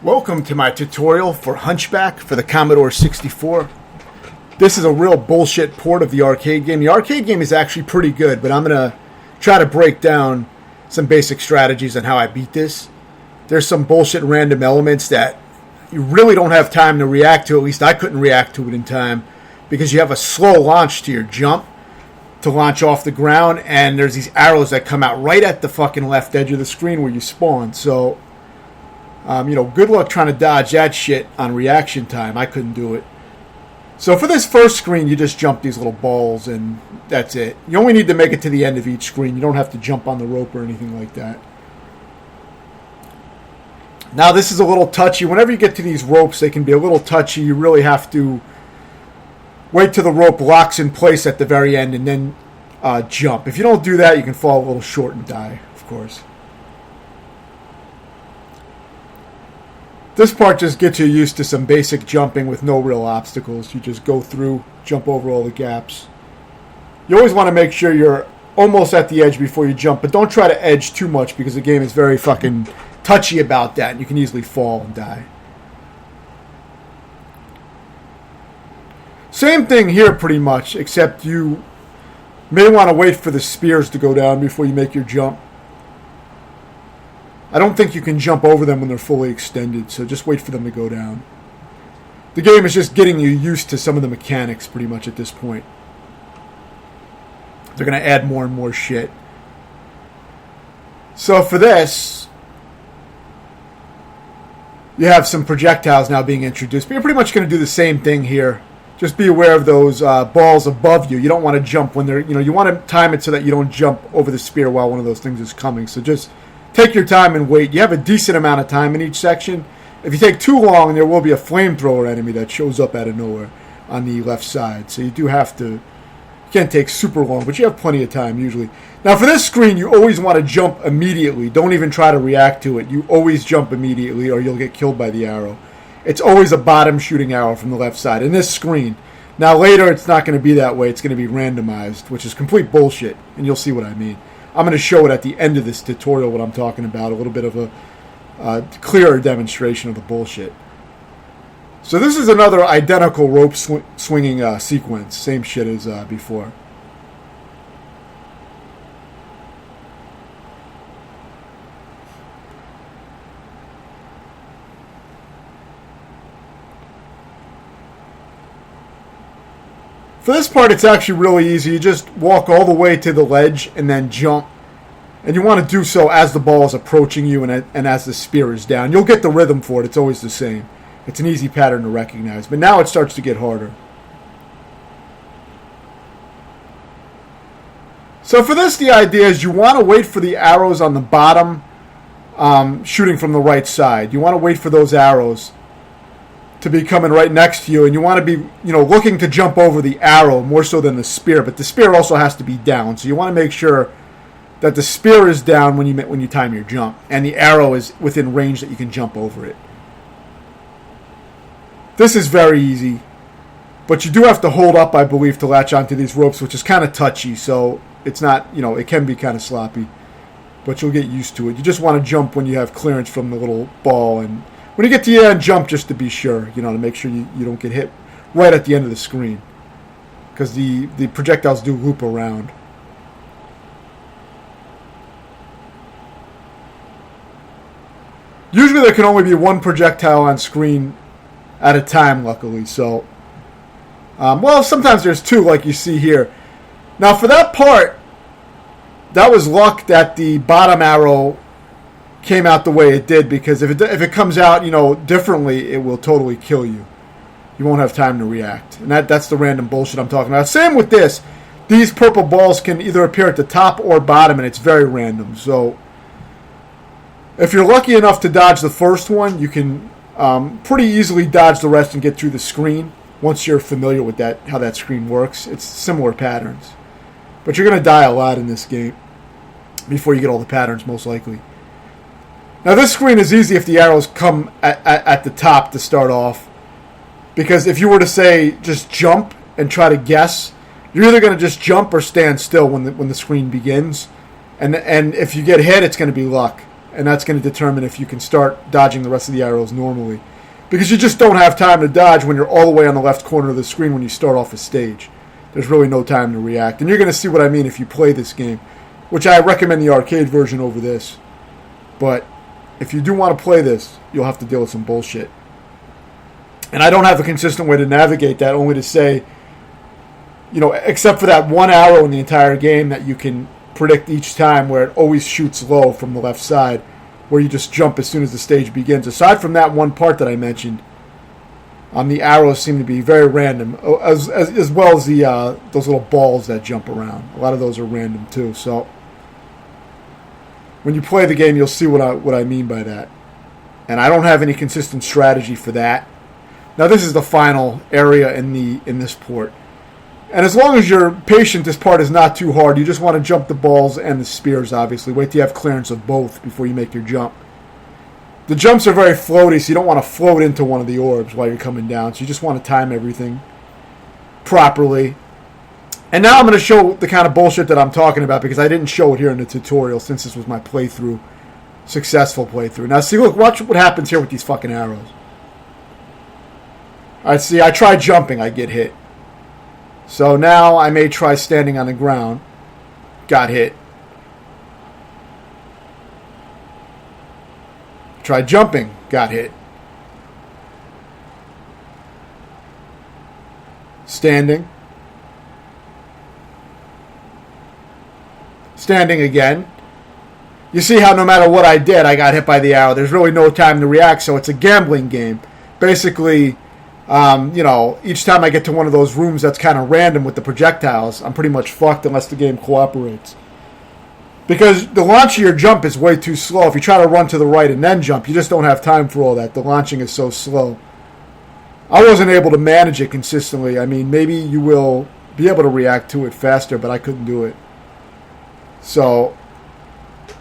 Welcome to my tutorial for Hunchback for the Commodore 64. This is a real bullshit port of the arcade game. The arcade game is actually pretty good, but I'm going to try to break down some basic strategies on how I beat this. There's some bullshit random elements that you really don't have time to react to. At least I couldn't react to it in time because you have a slow launch to your jump to launch off the ground, and there's these arrows that come out right at the fucking left edge of the screen where you spawn. So good luck trying to dodge that shit on reaction time. I couldn't do it. So for this first screen, you just jump these little balls, and that's it. You only need to make it to the end of each screen. You don't have to jump on the rope or anything like that. Now, this is a little touchy. Whenever you get to these ropes, they can be a little touchy. You really have to wait till the rope locks in place at the very end and then jump. If you don't do that, you can fall a little short and die, of course. This part just gets you used to some basic jumping with no real obstacles. You just go through, jump over all the gaps. You always want to make sure you're almost at the edge before you jump, but don't try to edge too much because the game is very fucking touchy about that, and you can easily fall and die. Same thing here pretty much, except you may want to wait for the spears to go down before you make your jump. I don't think you can jump over them when they're fully extended, so just wait for them to go down. The game is just getting you used to some of the mechanics pretty much at this point. They're going to add more and more shit. So for this, you have some projectiles now being introduced, but you're pretty much going to do the same thing here. Just be aware of those balls above you. You don't want to jump when they're, you want to time it so that you don't jump over the spear while one of those things is coming. So just take your time and wait. You have a decent amount of time in each section. If you take too long, there will be a flamethrower enemy that shows up out of nowhere on the left side. So you do have to, you can't take super long, but you have plenty of time usually. Now for this screen, you always want to jump immediately. Don't even try to react to it. You always jump immediately or you'll get killed by the arrow. It's always a bottom shooting arrow from the left side in this screen. Now later, it's not going to be that way. It's going to be randomized, which is complete bullshit, and you'll see what I mean. I'm going to show it at the end of this tutorial what I'm talking about, a little bit of a clearer demonstration of the bullshit. So this is another identical rope swinging sequence, same shit as before. For this part, it's actually really easy. You just walk all the way to the ledge and then jump. And you want to do so as the ball is approaching you and as the spear is down. You'll get the rhythm for it. It's always the same. It's an easy pattern to recognize. But now it starts to get harder. So for this, the idea is you want to wait for the arrows on the bottom shooting from the right side. You want to wait for those arrows to be coming right next to you, and you want to be, looking to jump over the arrow more so than the spear, but the spear also has to be down, so you want to make sure that the spear is down when you time your jump, and the arrow is within range that you can jump over it. This is very easy, but you do have to hold up, I believe, to latch onto these ropes, which is kind of touchy, so it's not, it can be kind of sloppy, but you'll get used to it. You just want to jump when you have clearance from the little ball, and when you get to the end, jump just to be sure, to make sure you don't get hit right at the end of the screen. Because the projectiles do loop around. Usually there can only be one projectile on screen at a time, luckily. So, sometimes there's two, like you see here. Now for that part, that was luck that the bottom arrow came out the way it did, because if it comes out differently, it will totally kill you. You won't have time to react, and that's the random bullshit I'm talking about. Same with this. These purple balls can either appear at the top or bottom, and it's very random. So if you're lucky enough to dodge the first one, you can pretty easily dodge the rest and get through the screen once you're familiar with how that screen works. It's similar patterns, but you're going to die a lot in this game before you get all the patterns, most likely. Now this screen is easy if the arrows come at the top to start off, because if you were to say just jump and try to guess, you're either going to just jump or stand still when the screen begins, and if you get hit, it's going to be luck. and that's going to determine if you can start dodging the rest of the arrows normally. Because you just don't have time to dodge when you're all the way on the left corner of the screen when you start off a stage. There's really no time to react. And you're going to see what I mean if you play this game, which I recommend the arcade version over this. But if you do want to play this, you'll have to deal with some bullshit. And I don't have a consistent way to navigate that, only to say, except for that one arrow in the entire game that you can predict each time, where it always shoots low from the left side, where you just jump as soon as the stage begins. Aside from that one part that I mentioned, the arrows seem to be very random, as well as the those little balls that jump around. A lot of those are random too. So when you play the game, you'll see what I mean by that. And I don't have any consistent strategy for that. Now this is the final area in this port. And as long as you're patient, this part is not too hard. You just want to jump the balls and the spears, obviously. Wait till you have clearance of both before you make your jump. The jumps are very floaty, so you don't want to float into one of the orbs while you're coming down. So you just want to time everything properly. And now I'm going to show the kind of bullshit that I'm talking about, because I didn't show it here in the tutorial since this was my playthrough, successful playthrough. Now see, look, watch what happens here with these fucking arrows. Alright, see, I try jumping, I get hit. So now I may try standing on the ground. Got hit. Try jumping. Got hit. Standing. Standing again. You see how no matter what I did, I got hit by the arrow. There's really no time to react, so it's a gambling game. Basically, each time I get to one of those rooms that's kind of random with the projectiles, I'm pretty much fucked unless the game cooperates. Because the launch of your jump is way too slow. If you try to run to the right and then jump, you just don't have time for all that. The launching is so slow. I wasn't able to manage it consistently. I mean, maybe you will be able to react to it faster, but I couldn't do it. So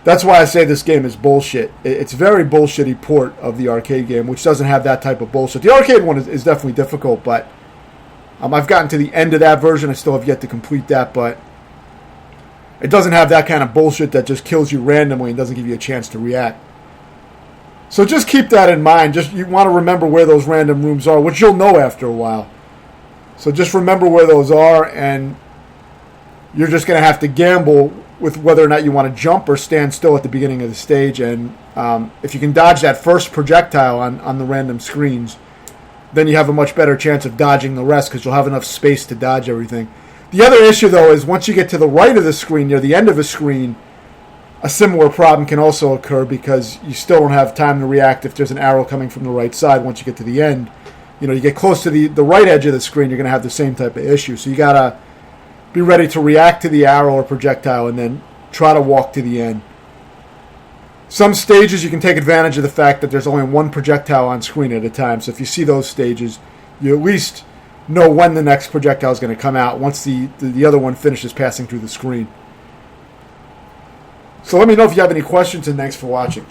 that's why I say this game is bullshit. It's a very bullshitty port of the arcade game, which doesn't have that type of bullshit. The arcade one is definitely difficult, but I've gotten to the end of that version. I still have yet to complete that, but it doesn't have that kind of bullshit that just kills you randomly and doesn't give you a chance to react. So just keep that in mind. You want to remember where those random rooms are, which you'll know after a while. So just remember where those are, and you're just going to have to gamble with whether or not you want to jump or stand still at the beginning of the stage. And if you can dodge that first projectile on the random screens, then you have a much better chance of dodging the rest, because you'll have enough space to dodge everything. The other issue, though, is once you get to the right of the screen, near the end of the screen, a similar problem can also occur, because you still don't have time to react if there's an arrow coming from the right side once you get to the end. You get close to the right edge of the screen, you're going to have the same type of issue. So you got to be ready to react to the arrow or projectile and then try to walk to the end. Some stages you can take advantage of the fact that there's only one projectile on screen at a time. So if you see those stages, you at least know when the next projectile is going to come out once the other one finishes passing through the screen. So let me know if you have any questions, and thanks for watching.